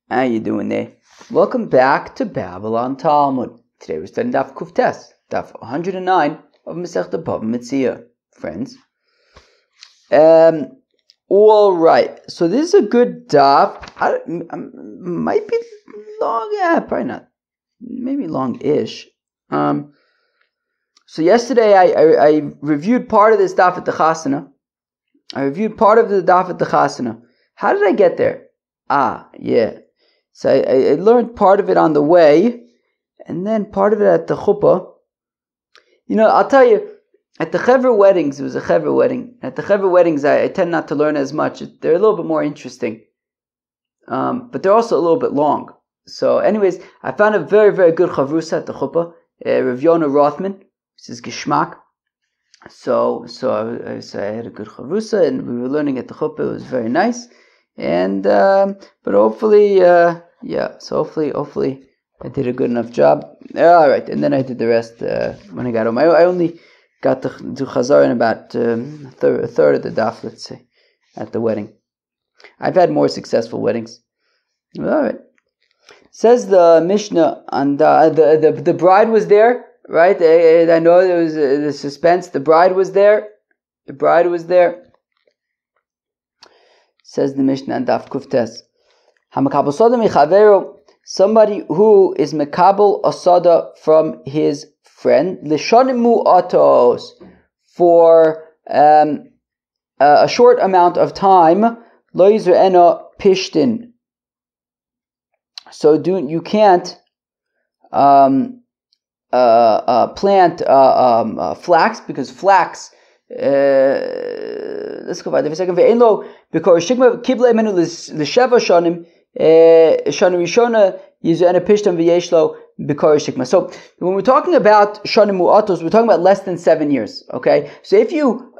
How you doing there? Welcome back to Babylon Talmud. Today we're studying Daf Kuftes, Daf 109 of Masechta BavaMetzia. Friends. Alright, so this is a good Daf. Might be long, probably not. Maybe long-ish. So yesterday I reviewed part of this Daf at the Chasana. How did I get there? Yeah. So I learned part of it on the way, and then part of it at the chuppah. You know, I'll tell you, at the Chevra weddings, it was a Chevra wedding. At the Chevra weddings, I tend not to learn as much. They're a little bit more interesting. But they're also a little bit long. So anyways, I found a very, very good chavrusa at the chuppah. Rav Yonah Rothman, which is Geschmack. So I had a good chavrusa, and we were learning at the chuppah. It was very nice. And but hopefully hopefully I did a good enough job. All right, and then I did the rest when I got home. I only got to do chazar in about a third of the daf, let's say, at the wedding. I've had more successful weddings. All right. Says the Mishnah, and the bride was there, right? I know there was the suspense. The bride was there. Says the Mishnah and Daf Kuftes. Hamakabel Soda Mechavero, somebody who is Mekabel Asada from his friend, Lishonimu Atos, for a short amount of time, Lo Yizra'ena Pishtin. So you can't plant flax, because flax. Let's go back for a second. Because shikma kible menu l'sheva shanim shanim rishona yizena pishtam v'yeshlo b'kor shikma. So when we're talking about shanim mu'atos, we're talking about less than 7 years. Okay, so if you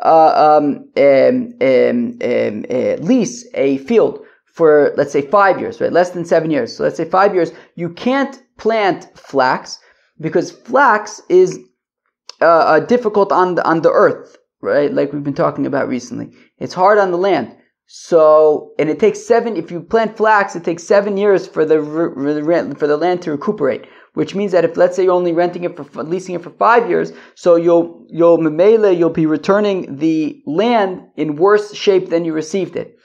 lease a field for, let's say, 5 years, right, less than 7 years. So let's say 5 years, you can't plant flax because flax is difficult on the earth. Right, like we've been talking about recently. It's hard on the land. So, and it takes if you plant flax, it takes 7 years for the land to recuperate. Which means that if, let's say, you're only leasing it for 5 years, so you'll be returning the land in worse shape than you received it.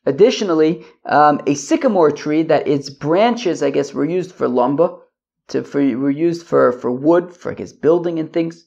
Additionally, a sycamore tree that its branches, I guess, were used for lumber, were used for wood, for I guess building and things.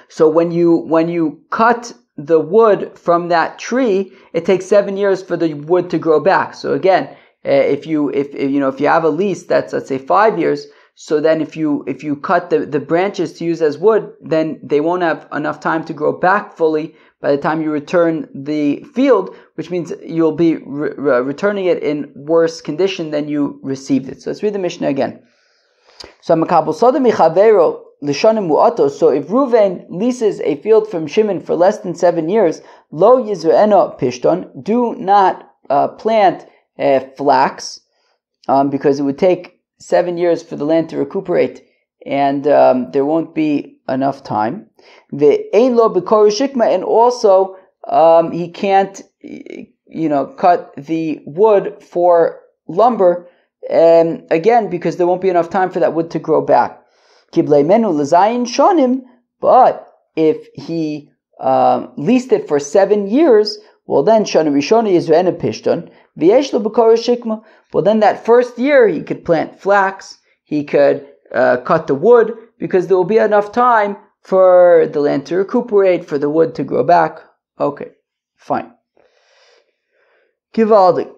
So when you cut the wood from that tree, it takes 7 years for the wood to grow back. So again, if you have a lease that's, let's say, 5 years, so then if you cut the branches to use as wood, then they won't have enough time to grow back fully by the time you return the field, which means you'll be returning it in worse condition than you received it. So let's read the Mishnah again. So Makabel Soda Michavero. So if Reuven leases a field from Shimon for less than 7 years, Lo Yizra'ena Pishton, do not plant flax, because it would take 7 years for the land to recuperate, and there won't be enough time. The Ein Lo B'Kor Shikma, and also he can't, cut the wood for lumber, again, because there won't be enough time for that wood to grow back. But if he leased it for 7 years, well then well then that first year he could plant flax, he could cut the wood, because there will be enough time for the land to recuperate, for the wood to grow back. Okay, fine. Givaldi.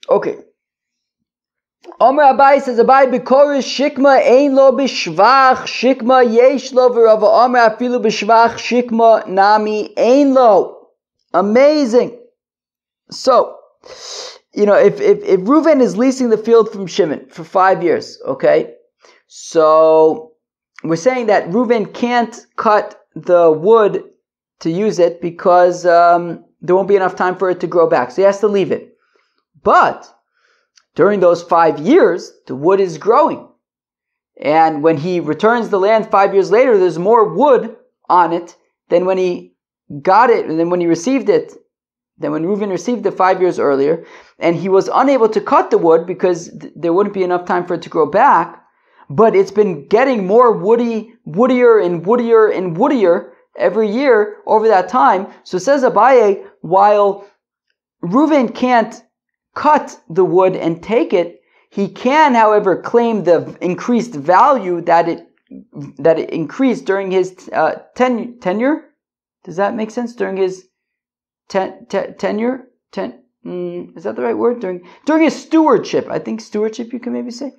Okay. Omer Abai says, Abai b'korish shikma ein lo b'shvach shikma yesh lo v'rava Omer afilu b'shvach shikma nami ein lo. Amazing. So, if Reuven is leasing the field from Shimon for 5 years, okay, so we're saying that Reuven can't cut the wood to use it because there won't be enough time for it to grow back, so he has to leave it. But during those 5 years, the wood is growing. And when he returns the land 5 years later, there's more wood on it than when he got it, and then when he received it than when Reuven received it 5 years earlier, and he was unable to cut the wood because there wouldn't be enough time for it to grow back, but it's been getting more woodier and woodier every year over that time. So says Abaye, while Reuven can't cut the wood and take it, he can, however, claim the increased value that it increased during his tenure. Does that make sense? During his tenure? Is that the right word? During his stewardship. I think stewardship you can maybe say.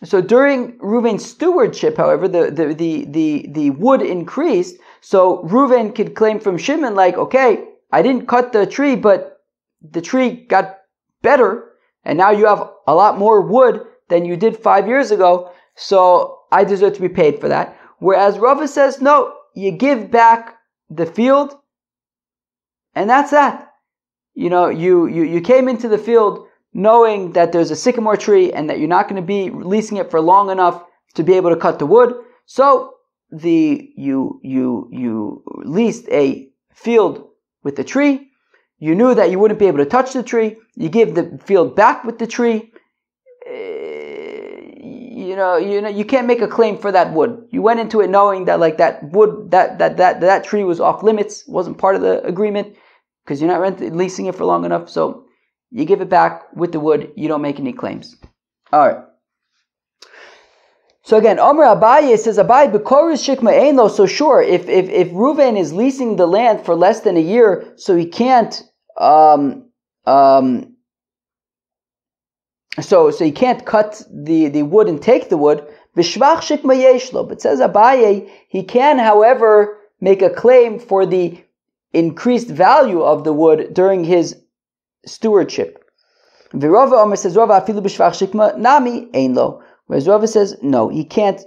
So during Reuven's stewardship, however, the wood increased. So Reuven could claim from Shimon, like, okay, I didn't cut the tree, but the tree got better, and now you have a lot more wood than you did 5 years ago, so I deserve to be paid for that. Whereas Rava says, no, you give back the field, and that's that. You came into the field knowing that there's a sycamore tree and that you're not going to be leasing it for long enough to be able to cut the wood. So you leased a field with the tree. You knew that you wouldn't be able to touch the tree. You give the field back with the tree. You can't make a claim for that wood. You went into it knowing that like that wood, that tree was off limits, wasn't part of the agreement because you're not leasing it for long enough. So you give it back with the wood. You don't make any claims. All right. So again, Omer Abaye says, Abaye b'korus shikma einlo. So sure, if Reuven is leasing the land for less than a year, so he can't so he can't cut the wood and take the wood. V'shvach shikma yeshlo. But says Abaye, he can, however, make a claim for the increased value of the wood during his stewardship. V'Rava Omer says, Rava afilu b'shvach shikma nami einlo. Whereas Rava says, no, he can't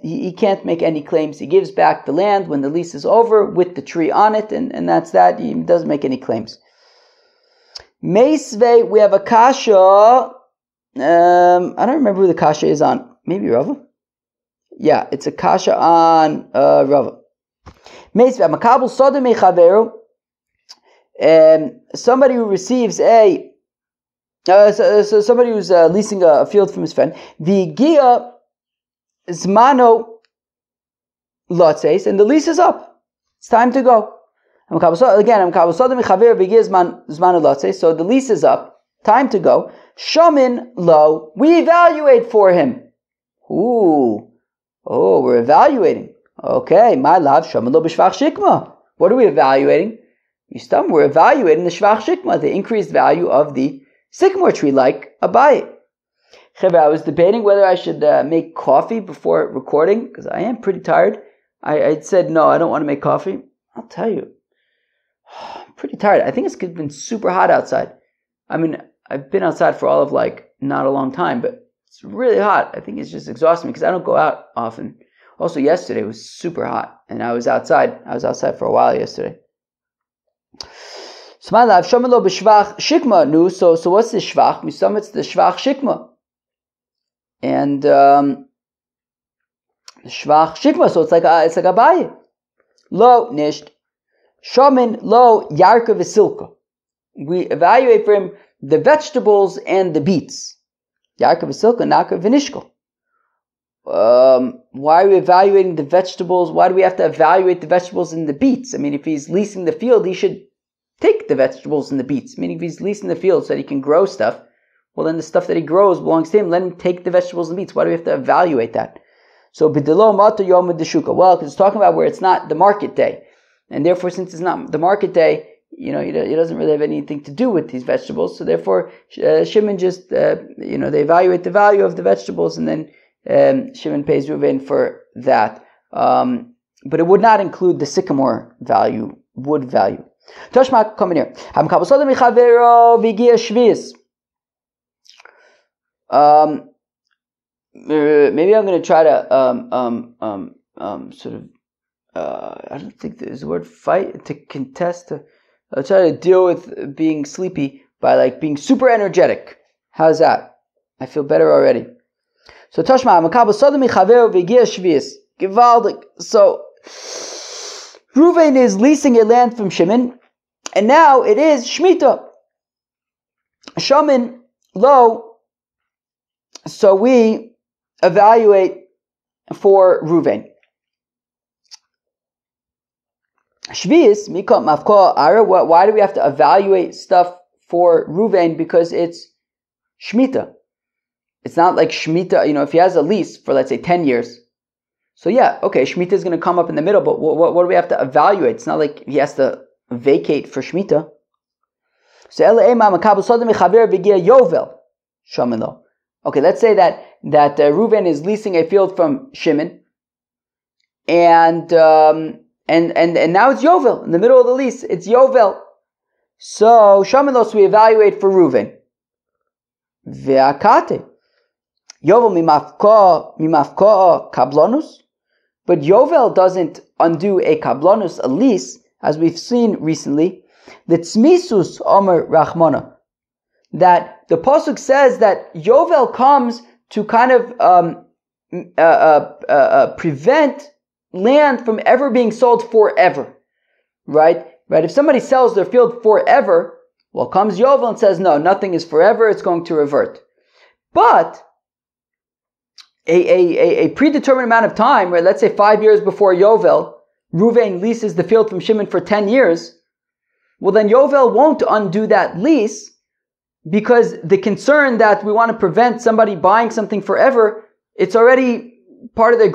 make any claims. He gives back the land when the lease is over with the tree on it, and that's that. He doesn't make any claims. Meisvei, we have a kasha. I don't remember who the kasha is on. Maybe Rava? Yeah, it's a kasha on Rava. Meisvei, makabel soda mechaveru. Somebody who receives so somebody who's leasing a field from his friend, v'gia zmano lotzeis, and the lease is up. It's time to go. Again, so the lease is up. Time to go. Shamin lo, we evaluate for him. We're evaluating. Okay, my love, shamin lo b'shvach shikma. What are we evaluating? We're evaluating the shvach shikma, the increased value of the sycamore tree, like Abaye. I was debating whether I should make coffee before recording, because I am pretty tired. I said, no, I don't want to make coffee. I'll tell you, I'm pretty tired. I think it's been super hot outside. I mean, I've been outside for all of not a long time, but it's really hot. I think it's just exhausting me because I don't go out often. Also, yesterday was super hot, and I was outside. I was outside for a while yesterday. So my life, Shamalo b'shvach shikma nu. So what's the shvach? Misam, it's the shvach shikma, and the shvach shikma. So it's like Abaye. Lo nisht shamin lo yarka v'silka. We evaluate for him the vegetables and the beets. Yarka v'silka, naka v'nishko. Why are we evaluating the vegetables? Why do we have to evaluate the vegetables and the beets? I mean, if he's leasing the field, he should take the vegetables and the beets. Meaning, if he's leasing the field so that he can grow stuff, well, then the stuff that he grows belongs to him. Let him take the vegetables and beets. Why do we have to evaluate that? So, b'delo mato yom deshuka. Well, because it's talking about where it's not the market day, and therefore, since it's not the market day, he doesn't really have anything to do with these vegetables. So, therefore, Shimon just, they evaluate the value of the vegetables, and then Shimon pays Reuven for that. But it would not include the sycamore value, wood value. Toshma, come in here. Maybe I'm going to try to I don't think there's the word fight, to contest. I'll try to deal with being sleepy by being super energetic. How's that? I feel better already. So Toshma, makabel sodom michaver v'gia shvius. Givaldik. So Reuven is leasing a land from Shimon, and now it is Shemitah. Shamin lo, so we evaluate for Ruvain. Shvius, Mikot Mafko Ara, why do we have to evaluate stuff for Ruvain? Because it's Shemitah. It's not like Shemitah, if he has a lease for, let's say, 10 years. So yeah, okay, Shemitah is going to come up in the middle, but what do we have to evaluate? It's not like he has to vacate for Shemitah. So okay, let's say that Reuven is leasing a field from Shimon, and now it's Yovel in the middle of the lease. It's Yovel. So Shamilos we evaluate for Reuven. Ve'akate Yovel mimafko kablonus, but Yovel doesn't undo a kablonus, a lease, as we've seen recently. The tzmisus omer rachmana, that the pasuk says that Yovel comes to kind of prevent land from ever being sold forever, right? If somebody sells their field forever, well, comes Yovel and says, no, nothing is forever, it's going to revert. But a predetermined amount of time, right? Let's say 5 years before Yovel, Reuven leases the field from Shimon for 10 years. Well, then Yovel won't undo that lease, because the concern that we want to prevent somebody buying something forever, it's already part of the,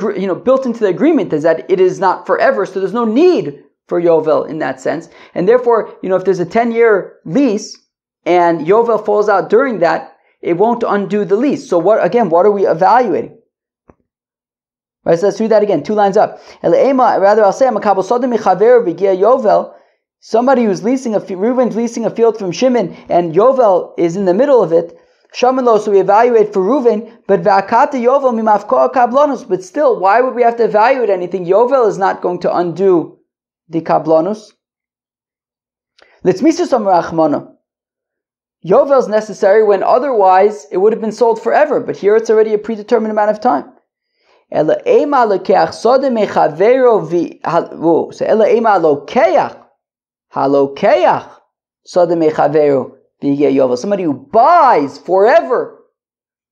built into the agreement is that it is not forever, so there's no need for Yovel in that sense. And therefore, if there's a 10-year lease and Yovel falls out during that, it won't undo the lease. So what are we evaluating? Right, so let's read that again, 2 lines up. Rather, I'll say, somebody who's Reuven's leasing a field from Shimon, and Yovel is in the middle of it. Shamalo, so we evaluate for Reuven, but Va'akata Yovel mimafkoa kablonus. But still, why would we have to evaluate anything? Yovel is not going to undo the kablonus. Litzmisus amrachmana. Yovel is necessary when otherwise it would have been sold forever, but here it's already a predetermined amount of time. Ela ema lokeach sode mechavero so ela ema lokeach halokeach sode mechavero v'yigeh yovel. Somebody who buys forever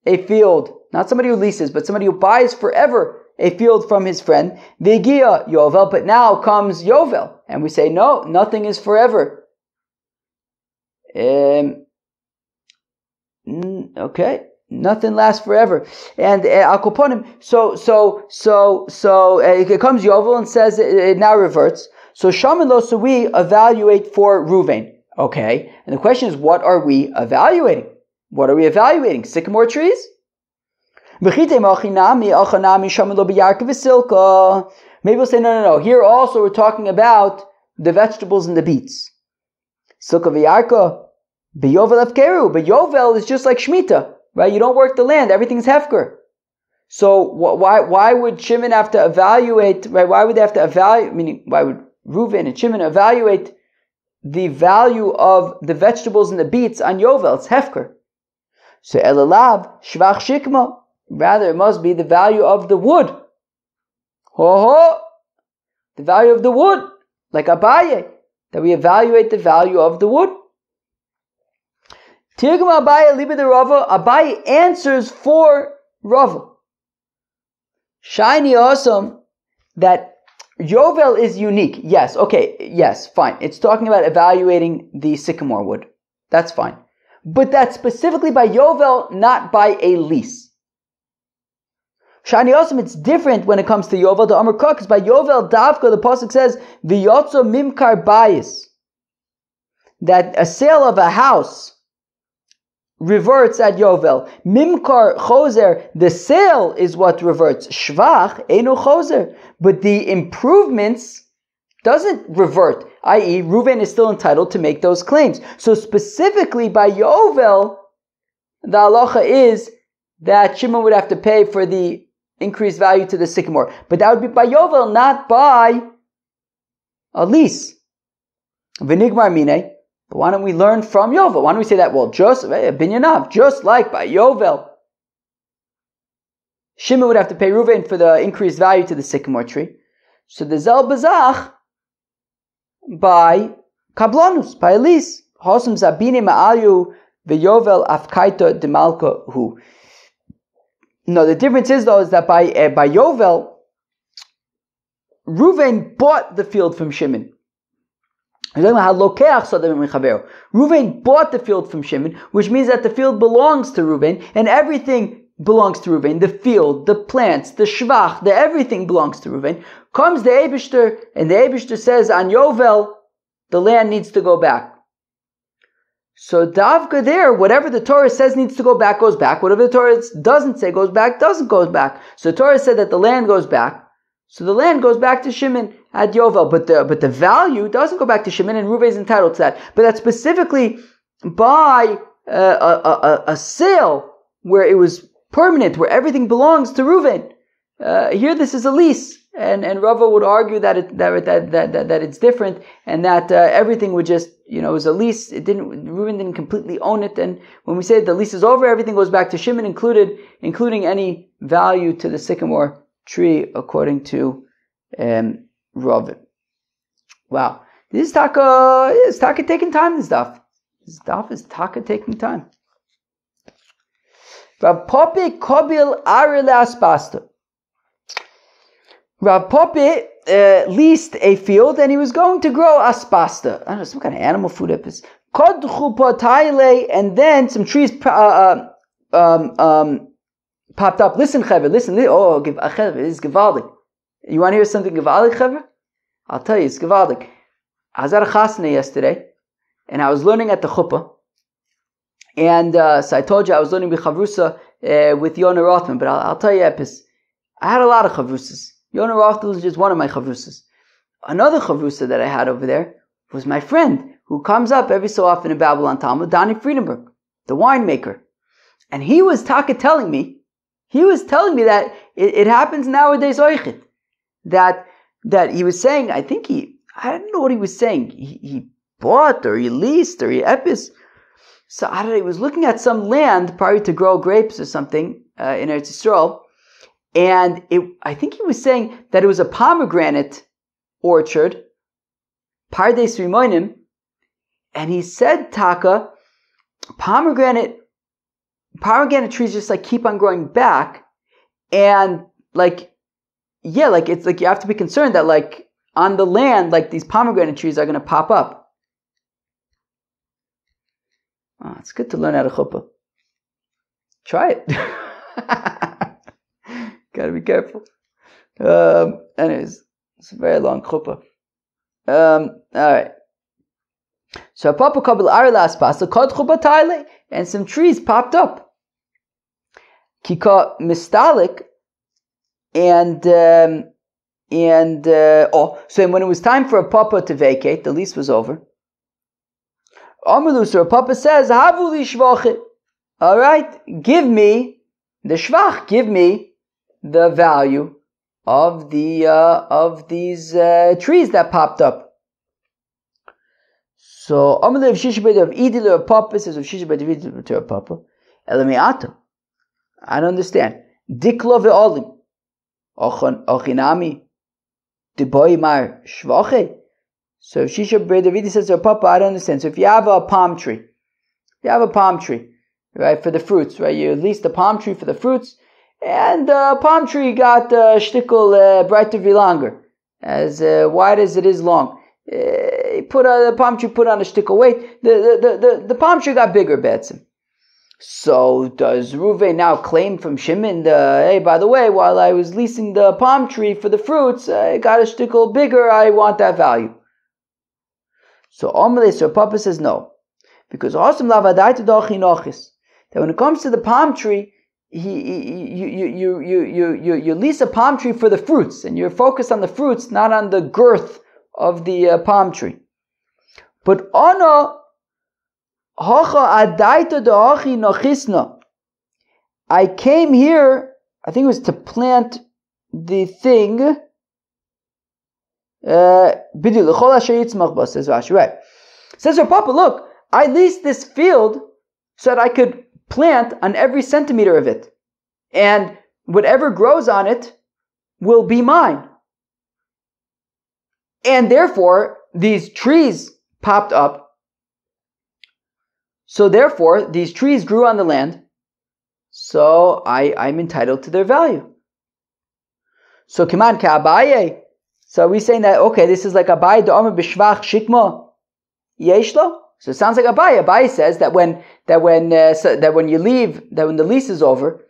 a field, not somebody who leases, but somebody who buys forever a field from his friend, v'yigeh yovel. But now comes Yovel, and we say no, nothing is forever. Okay. Nothing lasts forever, and al koponim. So it comes Yovel and says it now reverts. So Shaman lo, so we evaluate for Reuven. Okay, and the question is, what are we evaluating? What are we evaluating? Sycamore trees? Maybe we'll say no. Here also we're talking about the vegetables and the beets. Silka v'yarka b'yovel efkeru, but Yovel is just like Shemitah. Right, you don't work the land; everything's hefker. So why would Shimon have to evaluate? Right, why would they have to evaluate? Meaning, why would Reuven and Shimon evaluate the value of the vegetables and the beets on Yovel? It's hefker. So elalav shvach shikma. Rather, it must be the value of the wood. The value of the wood, like Abaye, that we evaluate the value of the wood. Tirgum Abaye libe de Rava. Abaye answers for Rava. Shiny awesome that Yovel is unique. Yes, okay, yes, fine. It's talking about evaluating the sycamore wood. That's fine. But that's specifically by Yovel, not by a lease. Shiny awesome, it's different when it comes to Yovel to Amar Kok, because by Yovel Davka, the pasuk says, V'yotzo mimkar bayis, that a sale of a house reverts at Yovel. Mimkar choser, the sale is what reverts. Shvach eno choser, but the improvements doesn't revert, i.e. Reuven is still entitled to make those claims. So specifically by Yovel, the halacha is that Shimon would have to pay for the increased value to the sycamore. But that would be by Yovel, not by a lease. V'nigmar minei. But why don't we learn from Yovel? Why don't we say that? Well, just binyanav, just like by Yovel, Shimon would have to pay Reuven for the increased value to the sycamore tree. So the zel bazach by kablonus, by a lease. Hosum zabini ma'ayu Veyovel afkaita demalka hu. No, the difference is though is that by Yovel, Reuven bought the field from Shimon. Reuven bought the field from Shimon, which means that the field belongs to Reuven, and everything belongs to Reuven. The field, the plants, the shvach, everything belongs to Reuven. Comes the Eibishter, and the Eibishter says, on Yovel, the land needs to go back. So Davka there, whatever the Torah says needs to go back, goes back. Whatever the Torah doesn't say goes back, doesn't go back. So the Torah said that the land goes back. So the land goes back to Shimon at Yovel, but the value doesn't go back to Shimon, and Reuven is entitled to that. But that's specifically by a sale where it was permanent, where everything belongs to Reuven. Here, this is a lease, and Rava would argue that it's different, and that everything would just it was a lease. Reuven didn't completely own it, and when we say the lease is over, everything goes back to Shimon, including any value to the sycamore tree, according to Rava. Wow, this is taka taking time. This stuff is taka taking time. Rav Pope Kobil Arele Aspasta. Rav Pope leased a field, and he was going to grow aspasta. I don't know, some kind of animal food. And then some trees popped up. Listen, Chaver, listen. Oh, Chaver, this is gewaldig. You want to hear something gewaldig, Chaver? I'll tell you, it's gewaldig. I was at a chasna yesterday, and I was learning at the chuppah. And so I told you I was learning b'chavrusa with Yonah Rothman, but I'll tell you, Epis, I had a lot of chavrusas. Yonah Rothman was just one of my chavrusas. Another chavrusa that I had over there was my friend, who comes up every so often in Babylon Talmud, Donnie Friedenberg, the winemaker. And he was telling me that it happens nowadays, oichet, that he was saying, I don't know what he was saying. He bought, or he leased, or he epis. So I don't know, he was looking at some land probably to grow grapes or something in Eretz Yisrael, and I think he was saying that it was a pomegranate orchard, Pardes Rimonim, and he said, Taka, pomegranate trees just keep on growing back, and it's you have to be concerned that on the land these pomegranate trees are going to pop up. Oh, it's good to learn how to chuppah. Try it. Gotta be careful. Anyways, it's a very long chuppah. Alright. So a papa kabil aralas pasa kod chuppah taile, and some trees popped up. Kika mistalik, so when it was time for a papa to vacate, the lease was over. Amalus, or Papa says, Havuli shvachit. All right, give me the shvach. Give me the value of these trees that popped up. So Amalus of Shishbed of Idil or Papa says of Shishbed of Idil to Papa. Elamiato. I don't understand. Diklo ve'olim. Ochinami. Deboy mar shvachit. So if Shisha Bredavidi says to Papa, I don't understand. So if you have a palm tree, right, for the fruits, right, you lease the palm tree for the fruits, and the palm tree got shtickle brighter wie longer, as wide as it is long. The palm tree put on a shtickle weight. The palm tree got bigger, Betsim. So does Reuven now claim from Shimon, hey, by the way, while I was leasing the palm tree for the fruits, I got a shtickle bigger, I want that value. So Papa says no, because that when it comes to the palm tree, you lease a palm tree for the fruits, and you're focused on the fruits, not on the girth of the palm tree. But I came here, I think it was to plant the thing. Says Rashi, right? Says her Papa, look, I leased this field so that I could plant on every centimeter of it, and whatever grows on it will be mine. And therefore, these trees popped up. So therefore, these trees grew on the land, so I'm entitled to their value. So Kiman Ka Abaye. So are we saying that, okay, this is like Abaye Da'amar B'Shvach Shikma Yeshlo? So it sounds like Abaye. Abaye says that when you leave, that when the lease is over,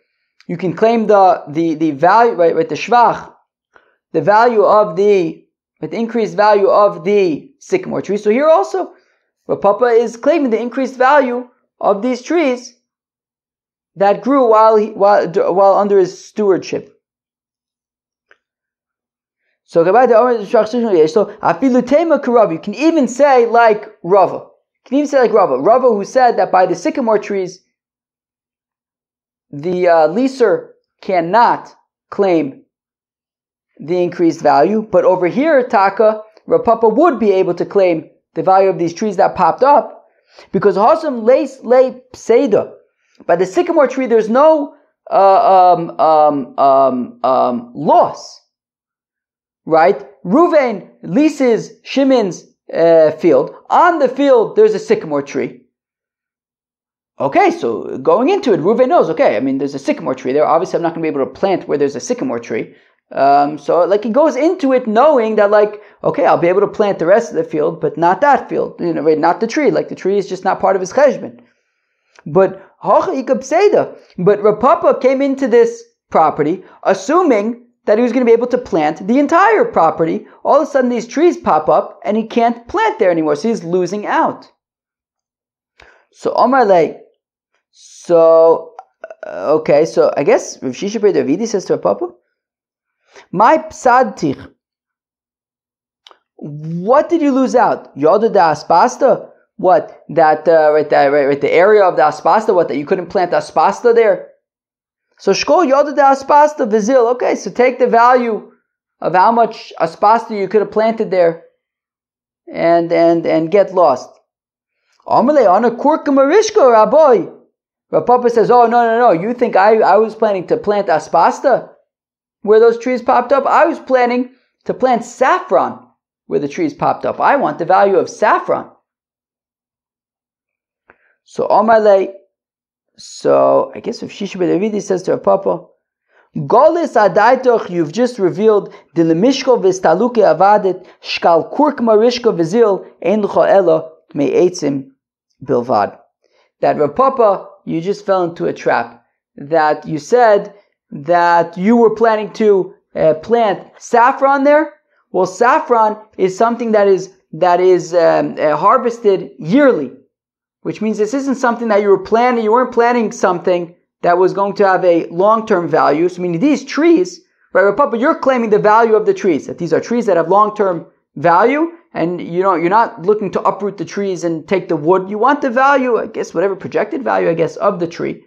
you can claim the value, right, with the Shvach, the value of the increased value of the sycamore tree. So here also, Rav Papa is claiming the increased value of these trees that grew while under his stewardship. So you can even say like Rava. Rava who said that by the sycamore trees, the leaser cannot claim the increased value, but over here, Taka, Rav Papa would be able to claim the value of these trees that popped up, because Hasam leis le pseida. By the sycamore tree, there's no loss, right? Ruvain leases Shimon's field. On the field, there's a sycamore tree. Okay, so going into it, Ruvain knows, okay, I mean, there's a sycamore tree there. Obviously, I'm not going to be able to plant where there's a sycamore tree. So like he goes into it knowing that like, okay, I'll be able to plant the rest of the field, but not that field, right, not the tree. Like the tree is just not part of his cheshbon. But Rav Papa came into this property assuming that he was going to be able to plant the entire property. All of a sudden these trees pop up and he can't plant there anymore, so he's losing out. So Omar Lei, okay, so I guess Rav Shisha Bar Davidi says to Rav Papa, my psadtich, what did you lose out? Yoda da aspasta? What? Right, the area of the aspasta, what, that you couldn't plant aspasta there? So shkol yoda da aspasta vizil. Okay, so take the value of how much aspasta you could have planted there and get lost. Amale on a kurkumarishko raboy. Rav Papa says, oh, no. You think I was planning to plant aspasta where those trees popped up? I was planning to plant saffron where the trees popped up. I want the value of saffron. So Amalei, so I guess if Shisha Bar Davidi says to Rav Papa, Golis adaitoch, you've just revealed the lemishko v'staluke avadet shkal kurk marishko v'zil ein l'cha ela me'etzim bilvad. That Rav Papa, you just fell into a trap. That you said that you were planning to plant saffron there. Well, saffron is something that is harvested yearly, which means this isn't something that you were planning. You weren't planning something that was going to have a long-term value. So, I mean, these trees, right, Rav Papa, you're claiming the value of the trees, that these are trees that have long-term value, and you're not looking to uproot the trees and take the wood. You want the value, I guess, whatever projected value, I guess, of the tree.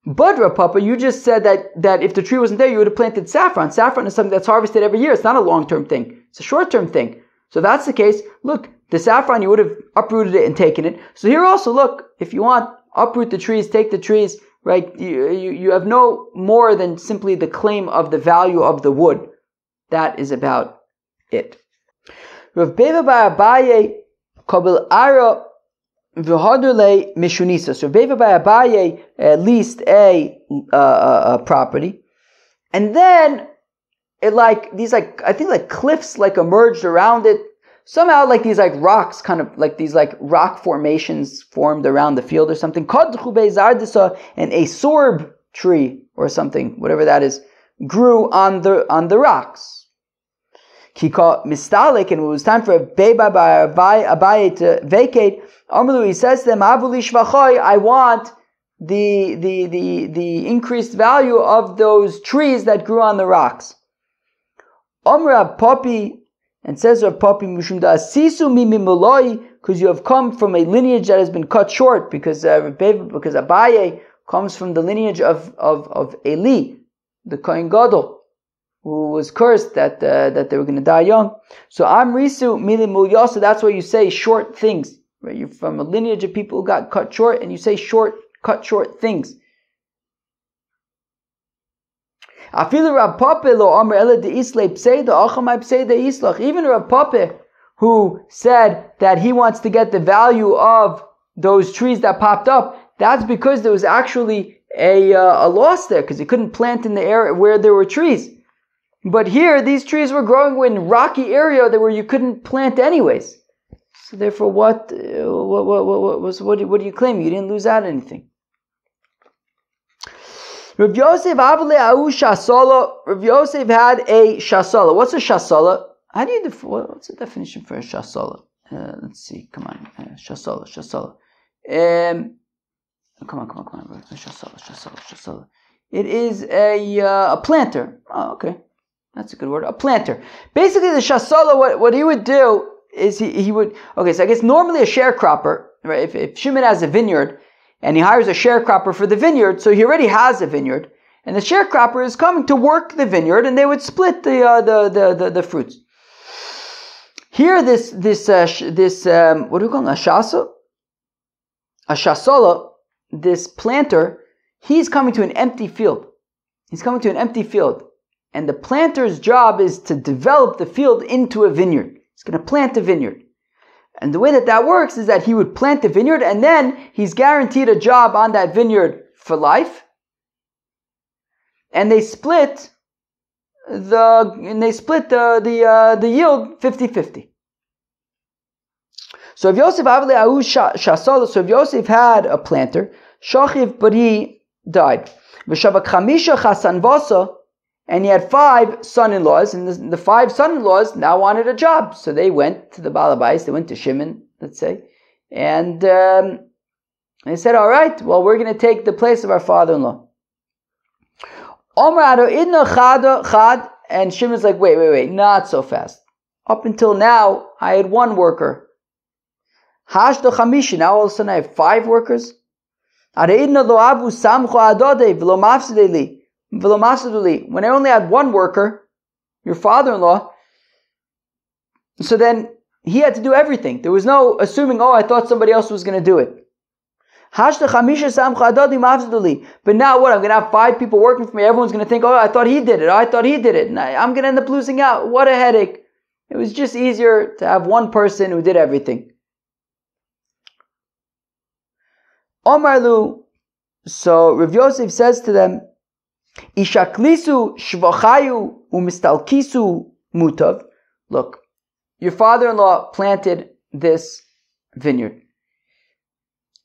But Rav Papa, you just said that if the tree wasn't there, you would have planted saffron. Saffron is something that's harvested every year. It's not a long-term thing. It's a short-term thing. So if that's the case, look, the saffron, you would have uprooted it and taken it. So here also, look, if you want, uproot the trees, take the trees, right? You have no more than simply the claim of the value of the wood. That is about it. Rav Beva bar Abaye kabil ara v'haderle mishunisa. So Beva bar Abaye leased a property, and then it I think cliffs emerged around it. Somehow these rocks, kind of like these rock formations formed around the field or something. And a sorb tree or something, whatever that is, grew on the rocks. Kika mistalik, and it was time for Abaye to vacate. Amalu, he says to them, Avuli shvachoy, I want the increased value of those trees that grew on the rocks. Omra Papi, and says Rav Papi, Mushum da sisu mimi moloi, because you have come from a lineage that has been cut short, because Abaye comes from the lineage of Eli, the Kohen Gadol, who was cursed that they were going to die young. So Amrisu mili mulya, so that's why you say short things. Right? You're from a lineage of people who got cut short, and you say cut short things. Even Rav Papa, who said that he wants to get the value of those trees that popped up, that's because there was actually a loss there, because he couldn't plant in the area where there were trees. But here, these trees were growing in rocky area where you couldn't plant anyways. So therefore, what do you claim? You didn't lose out on anything. Rav Yosef had a shasala. What's a shasala? What's the definition for a shasala? Let's see. Come on, shasala. Come on. Shasala. It is a planter. Oh, okay, that's a good word. A planter. Basically, the shasala. What he would do is he would. Okay, so I guess normally a sharecropper, right? If Shimon has a vineyard and he hires a sharecropper for the vineyard, so he already has a vineyard, and the sharecropper is coming to work the vineyard, and they would split the fruits. Here, this what do we call it? A shasala, this planter, he's coming to an empty field. And the planter's job is to develop the field into a vineyard. He's going to plant a vineyard. And the way that works is that he would plant the vineyard, and then he's guaranteed a job on that vineyard for life. And they split the yield 50-50. So if Yosef had a planter, shachiv, but he died. And he had 5 son-in-laws, and the 5 son-in-laws now wanted a job. So they went to the Balabais, they went to Shimon, let's say, and they said, all right, well, we're going to take the place of our father-in-law. And Shimon's like, wait, not so fast. Up until now, I had 1 worker. Now all of a sudden I have 5 workers. When I only had 1 worker, your father-in-law, so then he had to do everything. There was no assuming, I thought somebody else was going to do it. But now what? I'm going to have 5 people working for me. Everyone's going to think, I thought he did it. And I'm going to end up losing out. What a headache. It was just easier to have 1 person who did everything. Omarlu, so Rav Yosef says to them, Ishaklisu shvachayu umistalkisu mutav. Look, your father-in-law planted this vineyard.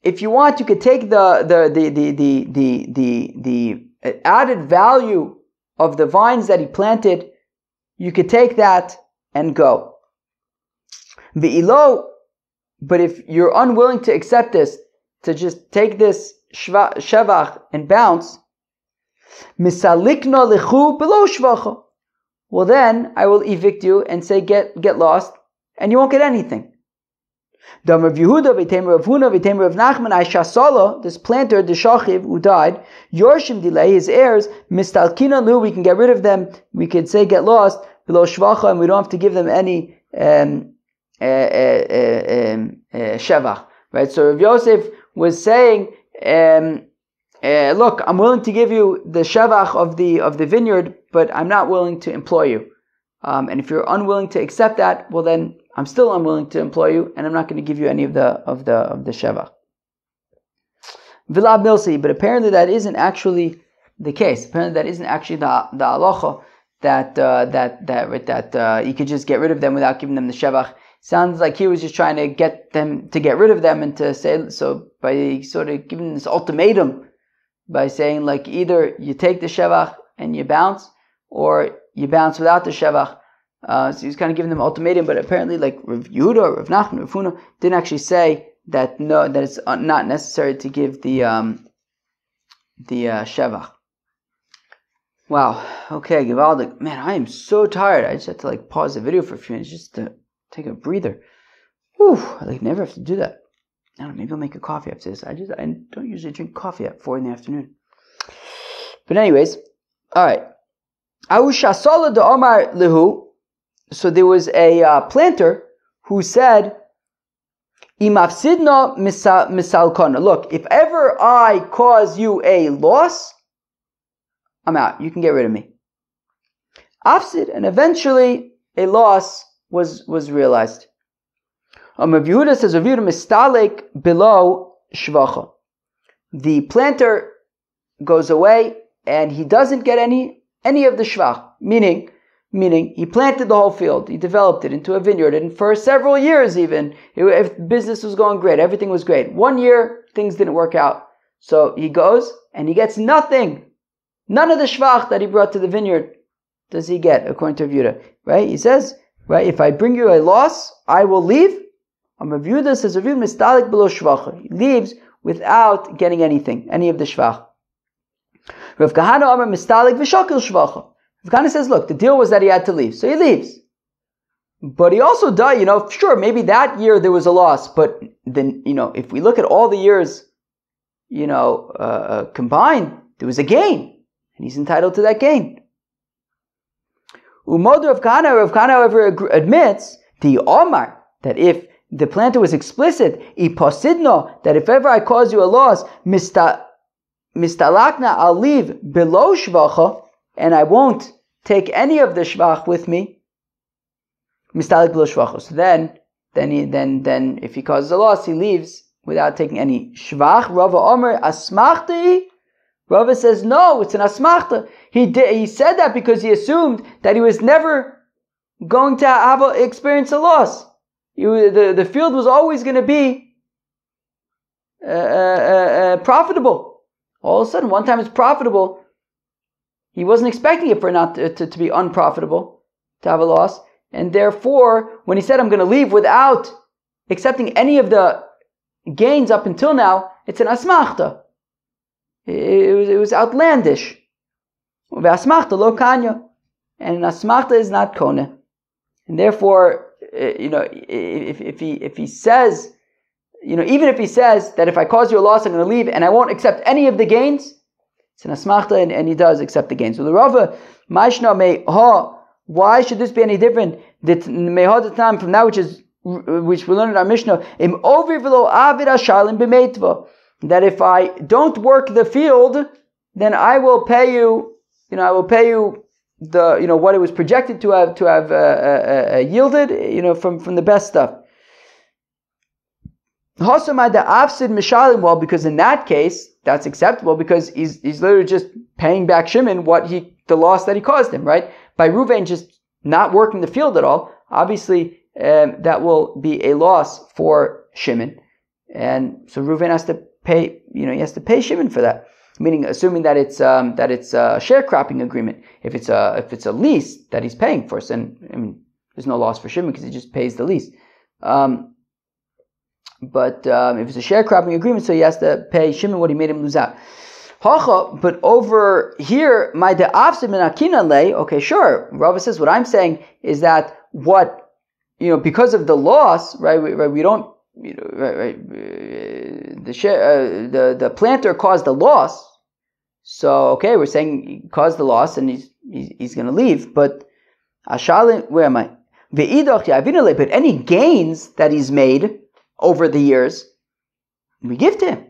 If you want, you could take the added value of the vines that he planted. You could take that and go. Ve'ilo, but if you're unwilling to accept this, to just take this shevach and bounce, misalikna lechu below shvacha. Well, then I will evict you and say get lost, and you won't get anything. Dam Rav Yehuda v'temer Rav Huna v'temer Rav Nachman Aishasala, this planter, the shachiv who died, Yorshim delay, his heirs, mistalkina lu, we can get rid of them. We could say get lost below shvacha, and we don't have to give them any shevach. Right? So Rav Yosef was saying, look, I'm willing to give you the shevach of the vineyard, but I'm not willing to employ you. And if you're unwilling to accept that, well then I'm still unwilling to employ you, and I'm not going to give you any of the shevach. Vilab Milsi, but apparently that isn't actually the case. Apparently that isn't actually the halacha that you could just get rid of them without giving them the shevach. Sounds like he was just trying to get them to get rid of them, and to say so by sort of giving this ultimatum by saying like either you take the shevach and you bounce, or you bounce without the shevach. So he's kind of giving them an ultimatum, but apparently like Rav Yehuda, Rav Nachman, Rav Huna didn't actually say that it's not necessary to give the shevach. Wow. Okay, Givaldik. Man, I am so tired. I just had to like pause the video for a few minutes just to take a breather. Whew, I like never have to do that. I don't know, maybe I'll make a coffee after this. I don't usually drink coffee at 4 p.m. But anyways, alright. Awushasola de Omar Lehu. So there was a planter who said, Imafsidna misalkona. Look, if ever I cause you a loss, I'm out. You can get rid of me. Afsid, and eventually a loss was realized. Rav Yehuda says Rav Yehuda mistalek below shvacha. The planter goes away and he doesn't get any of the shvach. Meaning he planted the whole field, he developed it into a vineyard, and for several years even, if business was going great, everything was great. 1 year, things didn't work out. So he goes and he gets nothing. None of the shvach that he brought to the vineyard does he get, according to Rav Yehuda. Right? He says, right, if I bring you a loss, I will leave. Rav Yehuda says, Rav Yehuda mistalik below shvacha. He leaves without getting anything, any of the shvach. Rav Kahana Amar mistalik v'shakil shvacha. Rav Kahana says, look, the deal was that he had to leave, so he leaves. But he also died, sure, maybe that year there was a loss, but then, if we look at all the years, combined, there was a gain, and he's entitled to that gain. Umod Rav Kahana, however, admits the Omar, that if the planter was explicit, iposidno, that if ever I cause you a loss, mistalakna, I'll leave below shvacha, and I won't take any of the shvach with me. Mistalik below shvacha. So then if he causes a loss, he leaves without taking any shvach. Rava Omer asmachti. Rava says no, it's an asmachta. He said that because he assumed that he was never going to experience a loss. The field was always going to be profitable. All of a sudden, one time it's profitable. He wasn't expecting it for not to be unprofitable, to have a loss. And therefore, when he said, I'm going to leave without accepting any of the gains up until now, it's an asmachta. It was outlandish. Asmachta lo kanya. And an asmachta is not kone. And therefore, if he says, even if he says that if I cause you a loss, I'm going to leave and I won't accept any of the gains, it's an asmachta, and he does accept the gains. So the Rava, Maishna may ha. Why should this be any different? That from that which we learned in our Mishnah, that if I don't work the field, then I will pay you. I will pay you the what it was projected to have yielded. From the best stuff. Well, because in that case, that's acceptable because he's literally just paying back Shimon the loss that he caused him, right? By Reuven just not working the field at all, obviously that will be a loss for Shimon, and so Reuven has to pay. He has to pay Shimon for that. Meaning, assuming that it's a sharecropping agreement. If it's a lease that he's paying for, then there's no loss for Shimon because he just pays the lease. But if it's a sharecropping agreement, so he has to pay Shimon what he made him lose out. But over here, my de'afsid min akina lei. Okay, sure. Rava says what I'm saying is that because of the loss, right? We don't, the planter caused the loss. So okay, we're saying he caused the loss and he's going to leave. But ashalin, where am I? But any gains that he's made over the years, we give to him.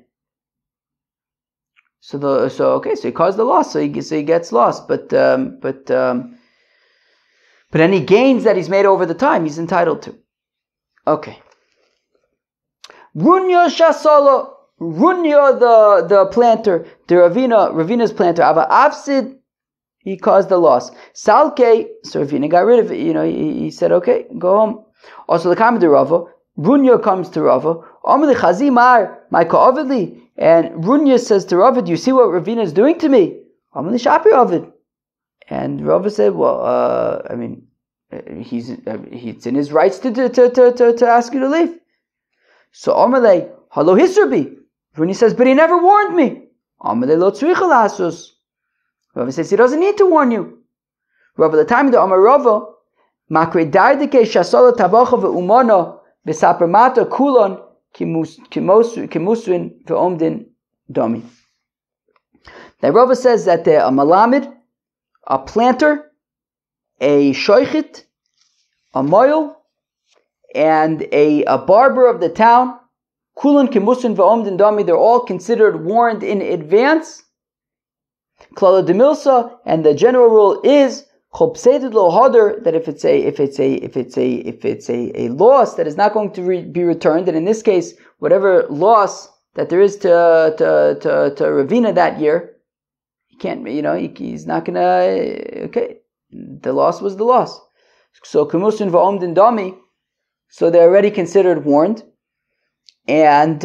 So he caused the loss, so he gets lost. But any gains that he's made over the time, he's entitled to. Okay. Runya Shasala, Runya the planter, the Ravina's planter, Ava Avsid, he caused the loss. Salke, so Ravina got rid of it. He said, okay, go home. Also, the comment to Rava, Runya comes to Rava, Amli Chazimar, my Ka'avidli. And Runya says to Rava, do you see what Ravina is doing to me? Amli Shapi Ovid. And Rava said, well, it's in his rights to ask you to leave. So Amalei, Halo Hisrabi. Runya says, but he never warned me. Amalei Lo Tzricha Lasus. Rava says, he doesn't need to warn you. Rava, the time of the Amar Rava, Makre Dardike Shasola Tavacha Ve'umana V'saper Mata Kulon Kimusrin Ve'omdin Domi. Now Rava says that a Malamid, a planter, a shoichit, a moil, and a barber of the town, Kulan Kimusin Va'omdin Dami, they're all considered warned in advance. Klala Demilsa, and the general rule is That if it's a loss that is not going to be returned, and in this case, whatever loss that there is to Ravina that year, he can't, he's not gonna. Okay, the loss was the loss. So Kumusin va'omdin dami, so they're already considered warned, and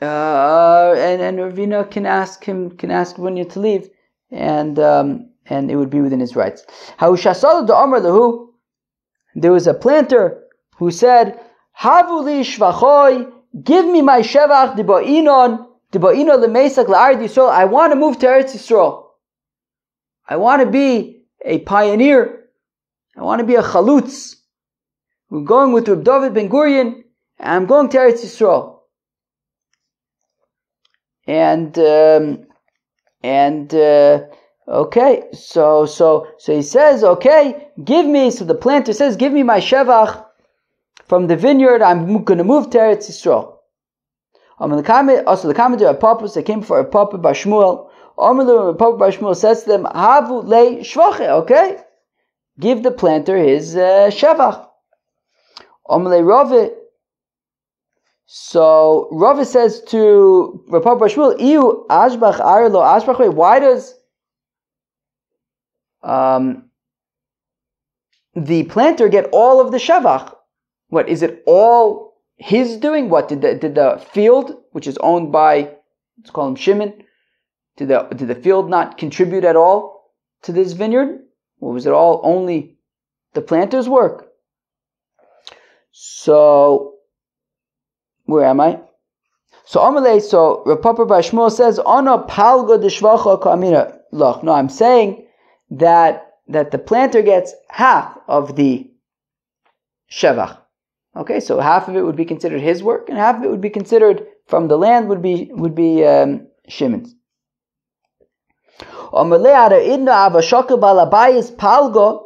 Ravina can ask Bunya to leave, and it would be within his rights. There was a planter who said, Havu li shvachoy, give me my shevach diba'ino lemesak la'ard Yisrael. I want to move to Eretz Yisrael. I want to be a pioneer. I want to be a chalutz. We're going with Reb David Ben Gurion, and I'm going to Eretz Yisrael. Okay, so he says, okay, give me. So the planter says, give me my shevach from the vineyard. I'm going to move to Eretz Yisrael. Also, the commentator of Papa, they came for a Papa Bar Shmuel. Papa Bar Shmuel says to them, Havu le shvache. Okay, give the planter his shevach. Amalei Rave. So Rava says to Papa Bar Shmuel, Iu ashbach arlo ashbach. Why does the planter get all of the shevach? What is it all his doing? What did the field, which is owned by, let's call him Shimon, did the field not contribute at all to this vineyard? Or was it all only the planter's work? So where am I? So Amalei, so Rav Papa Bar Shmuel says, Ana palga deshvacha kamina loch. No, I'm saying that the planter gets half of the shevach. Okay, so half of it would be considered his work, and half of it would be considered from the land would be Shimon's. Amalei ara idna avashaka balabayis palga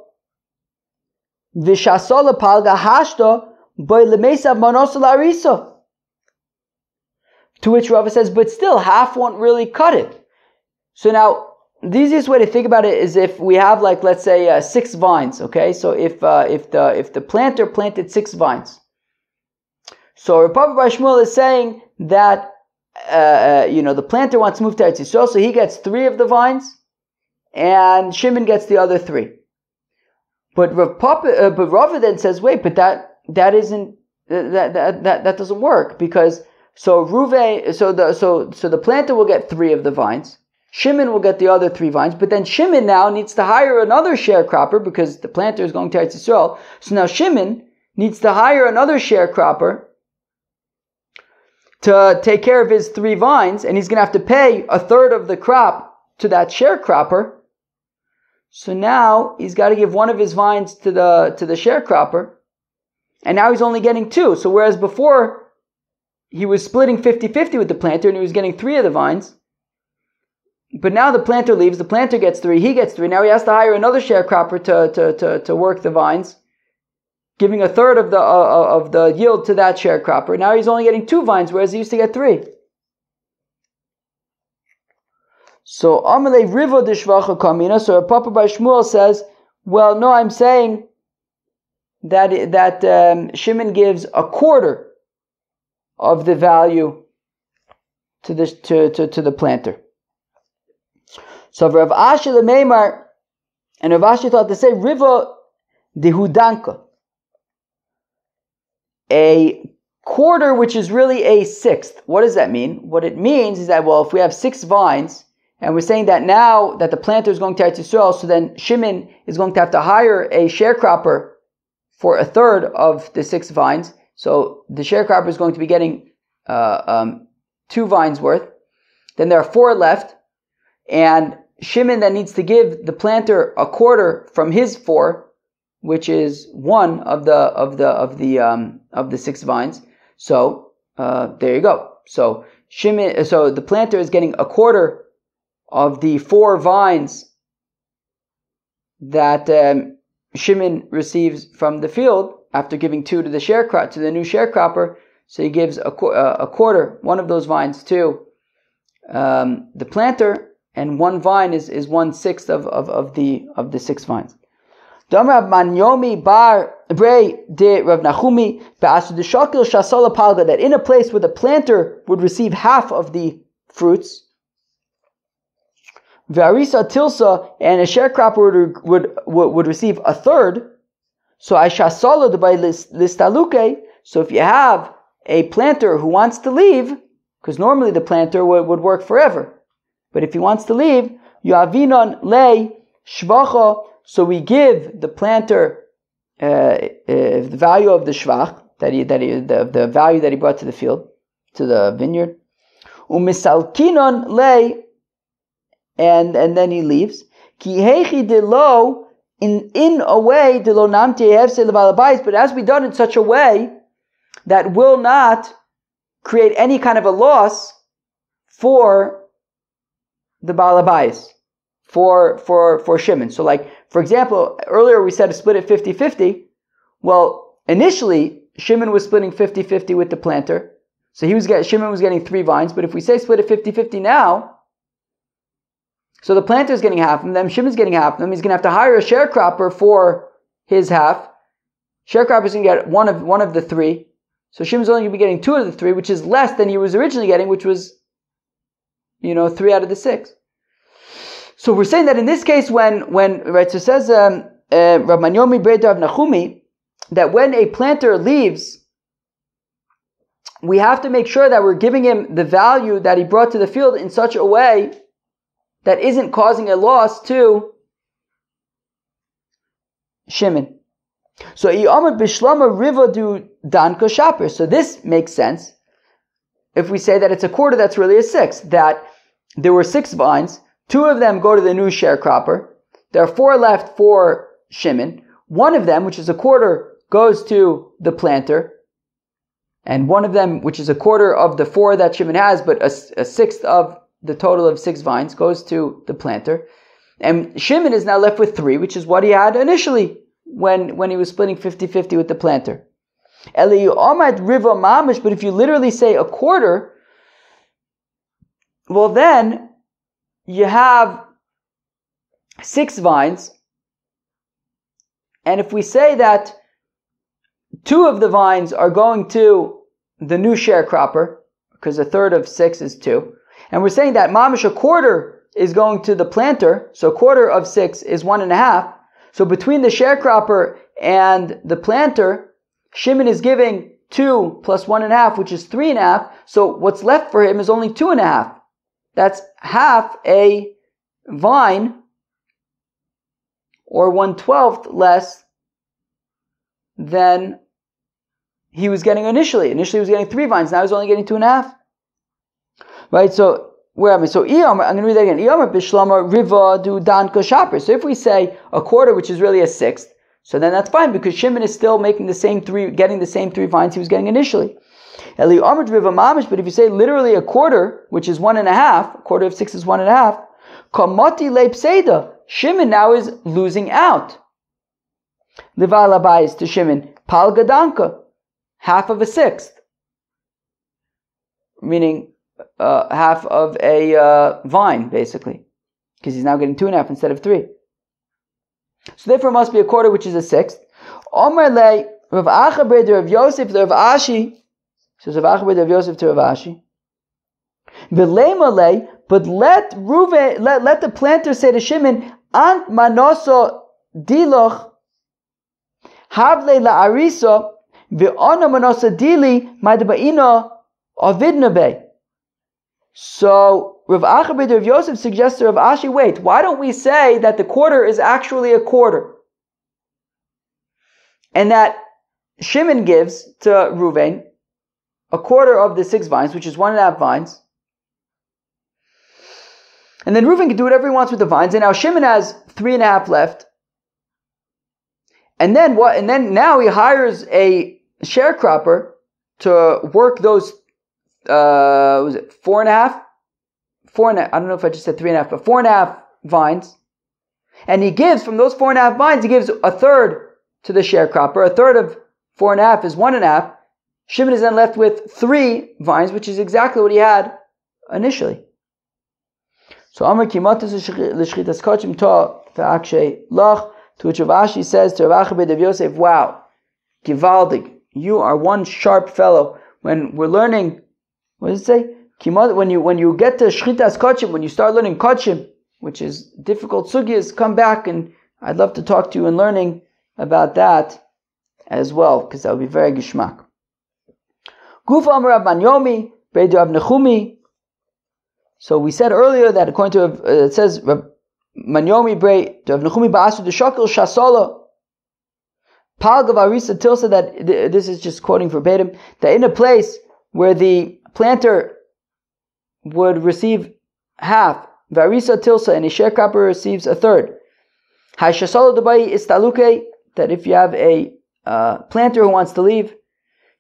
vishasola palga hashta by lemesa manosal arisa. To which Rava says, but still, half won't really cut it. So now, the easiest way to think about it is if we have, like, let's say, 6 vines. Okay, so if the planter planted 6 vines, so Rav Papa Bar Shmuel is saying that the planter wants to move to Eretz Yisrael, so he gets 3 of the vines, and Shimon gets the other 3. But Rava then says, wait, but that doesn't work, because so the planter will get 3 of the vines. Shimon will get the other 3 vines, but then Shimon now needs to hire another sharecropper because the planter is going to Eretz Yisrael. So now Shimon needs to hire another sharecropper to take care of his 3 vines, and he's going to have to pay a third of the crop to that sharecropper. So now he's got to give one of his vines to the sharecropper, and now he's only getting 2. So whereas before he was splitting 50-50 with the planter and he was getting 3 of the vines, but now the planter leaves, the planter gets 3, he gets 3. Now he has to hire another sharecropper to work the vines, giving a third of the yield to that sharecropper. Now he's only getting 2 vines, whereas he used to get 3. So Amalei Rivo Dishvacha Kamina. So Papa Bar Shmuel says, well, no, I'm saying that Shimon gives a quarter of the value to the planter. So Rav Ashi Lemeimar, and Rav Ashi thought to say Riva Dehudanka, a quarter which is really a sixth. What does that mean? What it means is that, well, if we have 6 vines, and we're saying that now that the planter is going to Eretz Yisrael, so then Shimon is going to have to hire a sharecropper for a third of the 6 vines. So the sharecropper is going to be getting 2 vines worth. Then there are 4 left, and Shimon then needs to give the planter a quarter from his 4, which is 1 of the 6 vines. So there you go. So the planter is getting a quarter of the 4 vines that Shimon receives from the field after giving 2 to the new sharecropper. So he gives a quarter, 1 of those vines to the planter, and one vine is 1/6 of the 6 vines. That in a place where the planter would receive half of the fruits, Varisa tilsa, and a sharecropper would receive a third. So Aishasala by listaluke. So if you have a planter who wants to leave, because normally the planter would work forever, but if he wants to leave, Yavinon lei shvacha. So we give the planter the value of the shvach the value that he brought to the field, to the vineyard. Umisalkinon lei. And then he leaves. Ki hechi de lo, in a way, de lo namti hefse levalabais, but as we done in such a way that will not create any kind of a loss for the balabais, for Shimon. So like, for example, earlier we said to split it 50-50. Well, initially, Shimon was splitting 50-50 with the planter. So Shimon was getting 3 vines, but if we say split it 50-50 now, so the planter is getting half of them, Shimon's getting half of them. He's going to have to hire a sharecropper for his half. Sharecropper is going to get one of the 3. So Shimon's only going to be getting 2 out of the 3, which is less than he was originally getting, which was, 3 out of the 6. So we're saying that in this case, when right, so it says Rav Manyomi Brei Rav Nachumi, that when a planter leaves, we have to make sure that we're giving him the value that he brought to the field in such a way that isn't causing a loss to Shimon. So So this makes sense if we say that it's a quarter that's really a 6, that there were 6 vines, 2 of them go to the new sharecropper, there are 4 left for Shimon, 1 of them, which is a quarter, goes to the planter, and 1 of them, which is a quarter of the 4 that Shimon has, but a 1/6 of the total of 6 vines, goes to the planter. And Shimon is now left with 3, which is what he had initially when he was splitting 50-50 with the planter. But if you literally say a quarter, well then you have 6 vines, and if we say that 2 of the vines are going to the new sharecropper, because 1/3 of 6 is 2, and we're saying that mamish a quarter is going to the planter, so a quarter of 6 is 1.5. So between the sharecropper and the planter, Shimon is giving 2 plus 1.5, which is 3.5. So what's left for him is only 2.5. That's half a vine, or 1/12 less than he was getting initially. Initially he was getting 3 vines, now he's only getting 2.5. Right, so where am I? So I'm going to read that again. So if we say a quarter, which is really a 1/6, so then that's fine, because Shimon is still making getting the same 3 vines he was getting initially. But if you say literally a quarter, which is 1.5, a quarter of 6 is 1.5, Shimon now is losing out. Livalabais to Shimon, pal gadanka, half of a 1/6, meaning half of a vine, basically, because he's now getting 2.5 instead of 3. So therefore, it must be a quarter, which is a 1/6. Omer le Rav Acha ber Rav Yosef Rav Ashi. So Rav Acha ber Rav Yosef to Rav Ashi. V'lema le, but let the planter say to Shimon, Ant manoso diloch havle la'arisa v'ona manoso dili madba'ina avidna be. So Rav Acha ber Rav Yosef suggests to Rav Ashi, wait, why don't we say that the quarter is actually a quarter, and that Shimon gives to Reuven a quarter of the 6 vines, which is 1.5 vines, and then Reuven can do whatever he wants with the vines, and now Shimon has 3.5 left, and then what? And then now he hires a sharecropper to work those. Was it 4.5? 4.5. I don't know if I just said 3.5, but 4.5 vines. And he gives, from those 4.5 vines, he gives 1/3 to the sharecropper. 1/3 of 4.5 is 1.5. Shimon is then left with 3 vines, which is exactly what he had initially. So Amar Kimatas l'shchitas kochim ta v'akshay lach. To which Rav Ashi says to Rav Acha ben Yosef, wow, Givaldig, you are one sharp fellow. When we're learning, what does it say? When you get to shchitas kochim, when you start learning kochim, which is difficult sugyas, come back and I'd love to talk to you in learning about that as well, because that would be very gishmak. Guf Amar Rav Manyomi, Beit Rav Nechumi. So we said earlier that according to it says Rav Manyomi Beit Rav Nechumi Ba'asu D'Shakil Shasola Palgav Arisa Tilsa, that this is just quoting verbatim, that in a place where the planter would receive half, Varisa Tilsa, and a sharecropper receives a third. Hai Shasola Dubai Istaluke, that if you have a planter who wants to leave,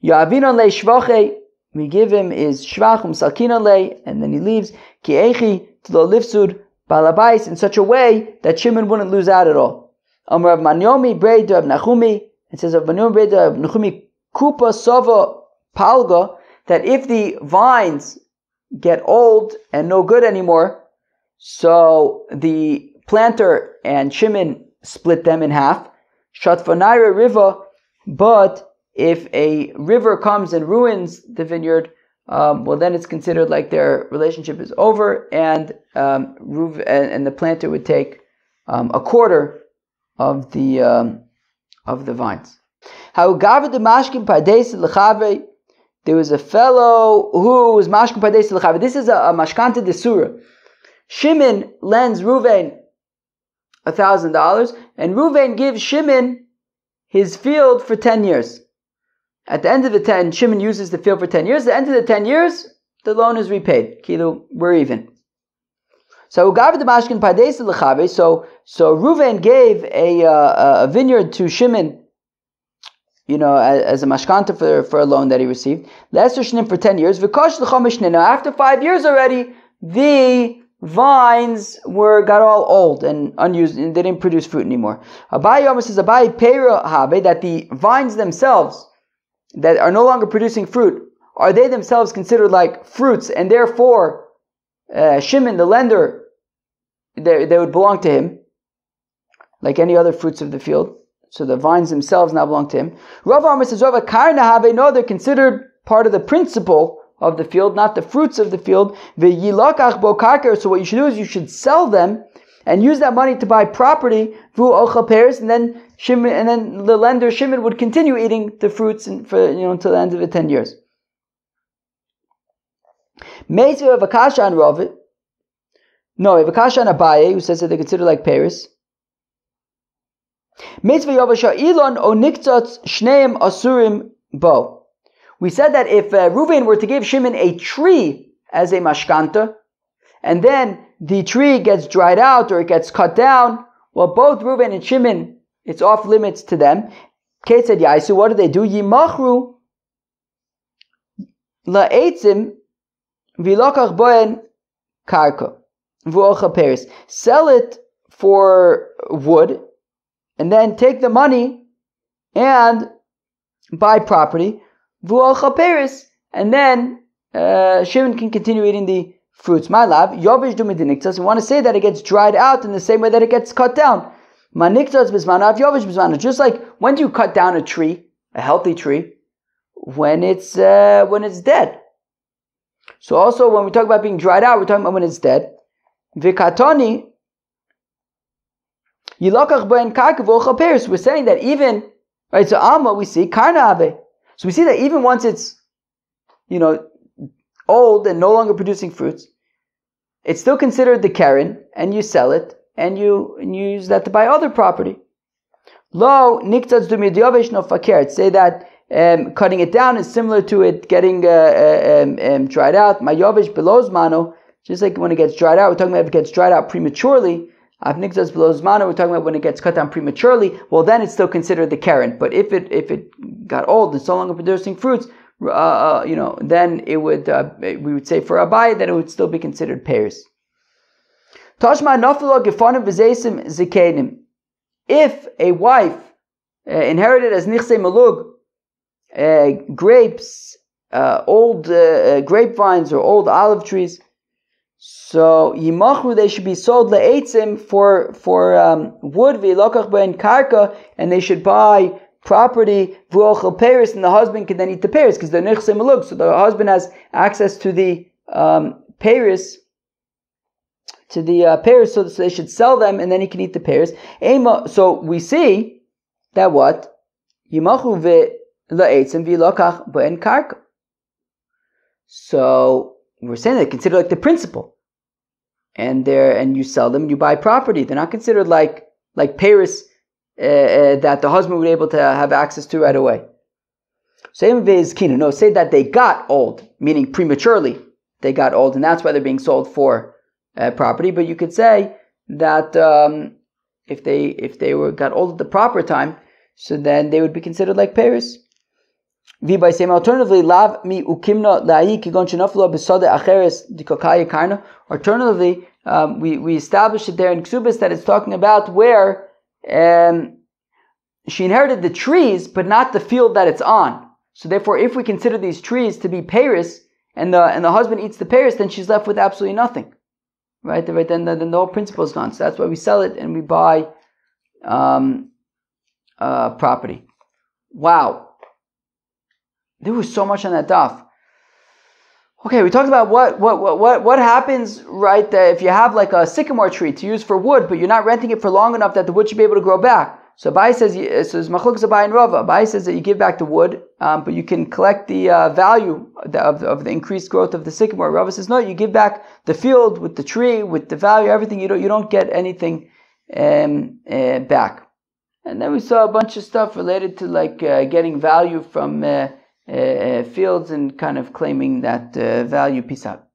Ya'avinon Le Shvache, we give him his Shvach Salkinon Le, and then he leaves, Ki Echi Tlo Lifsud Balabais, in such a way that Shimon wouldn't lose out at all. Amar Rav Manyomi Brei Rav Nachumi, it says of Manyomi Brei Rav Nachumi Kupa Sova Palga, that if the vines get old and no good anymore, so the planter and Shimon split them in half. Shatfanaira Riva, but if a river comes and ruins the vineyard, well then it's considered like their relationship is over, and the planter would take a quarter of the vines. There was a fellow who was mashkin pardes l'chave. This is a mashkanta de surah. Shimon lends Ruvain $1,000, and Ruvain gives Shimon his field for 10 years. At the end of the 10, Shimon uses the field for 10 years. At the end of the 10 years, the loan is repaid. Kilo, we're even. So Ruvain gave a vineyard to Shimon, as a mashkanta for a loan that he received. Lesser Shnim for 10 years. Now, after 5 years already, the vines got all old and unused, and they didn't produce fruit anymore. Abai Yom says, Abai Peira Habe, that the vines themselves that are no longer producing fruit, are they themselves considered like fruits, and therefore Shimon, the lender, they would belong to him, like any other fruits of the field. So the vines themselves now belong to him. Rav Amar says, Rav Karna Habe, no, they're considered part of the principle of the field, not the fruits of the field. V'yilakach bo karker. So what you should do is you should sell them and use that money to buy property. V'u ochel pears, and then Shimon, and then the lender Shimon would continue eating the fruits until the end of the 10 years. Meitzu of Akasha and Rav. No, of Akasha and Abaye, who says that they consider like pears. Mitzvah Yavasha Elon o Niktzatz Shneim Asurim Bo. We said that if Reuven were to give Shimon a tree as a mashkanta, and then the tree gets dried out or it gets cut down, well, both Reuven and Shimon, it's off limits to them. Kate said, Yaisu, what do they do? Yimachru la'etzim v'lokach boen karka v'ocha peris. Sell it for wood, and then take the money and buy property, v'ocha peris, and then Shimon can continue eating the fruits. My lab, yovish du mediniktas. We want to say that it gets dried out in the same way that it gets cut down. Maniktas bismanav yovish bismanav. Just like when do you cut down a tree, a healthy tree, when it's dead. So also when we talk about being dried out, we're talking about when it's dead. Vikatoni yilakach ben karka v'ocha peris. We're saying that even right. So alma we see karna abe. So we see that even once it's old and no longer producing fruits, it's still considered the keren, and you sell it, and you use that to buy other property. Lo niktzatz du midyavesh no fakert. Say that cutting it down is similar to it getting dried out. Mayavesh below zmano, just like when it gets dried out. We're talking about if it gets dried out prematurely. Af niktzatz below zmano, we're talking about when it gets cut down prematurely. Well, then it's still considered the keren. But if it got old, it's no longer producing fruits. Then it would we would say for Abai that it would still be considered pears. Tashma nafilo gefanim v'zeisim zikenim. If a wife inherited as nichse malug grapes, old grapevines or old olive trees, So yimachru, they should be sold le'etzim for wood v'ilokach ben karka, and they should buy property v'ochel peris, and the husband can then eat the peris because they're nechse malug. So the husband has access to the peris, so they should sell them, and then he can eat the peris. So we see that what yimachru le'etzim v'ilokach ben karka. So we're saying they're considered like the principal, and you sell them, and you buy property. They're not considered like Paris that the husband would be able to have access to right away. Same is kina. No, say that they got old, meaning prematurely they got old, and that's why they're being sold for property. But you could say that if they got old at the proper time, so then they would be considered like Paris. By same alternatively, lav mi ukimna lahi kigon shenaflo besode acheres dikokaya karna. Alternatively, we established it there in Ksubis that it's talking about where she inherited the trees, but not the field that it's on. So therefore, if we consider these trees to be Paris, and the husband eats the Paris, then she's left with absolutely nothing, right? Then the whole principle is gone. So that's why we sell it and we buy property. Wow. There was so much on that daf. Okay, we talked about what happens, right? If you have like a sycamore tree to use for wood, but you're not renting it for long enough that the wood should be able to grow back. So Abai says, Machlokes Abai and Rava. Abai says that you give back the wood, but you can collect the value of the increased growth of the sycamore. Rava says no, you give back the field with the tree, with the value, everything. You don't get anything back. And then we saw a bunch of stuff related to like getting value from fields and kind of claiming that value. Peace out.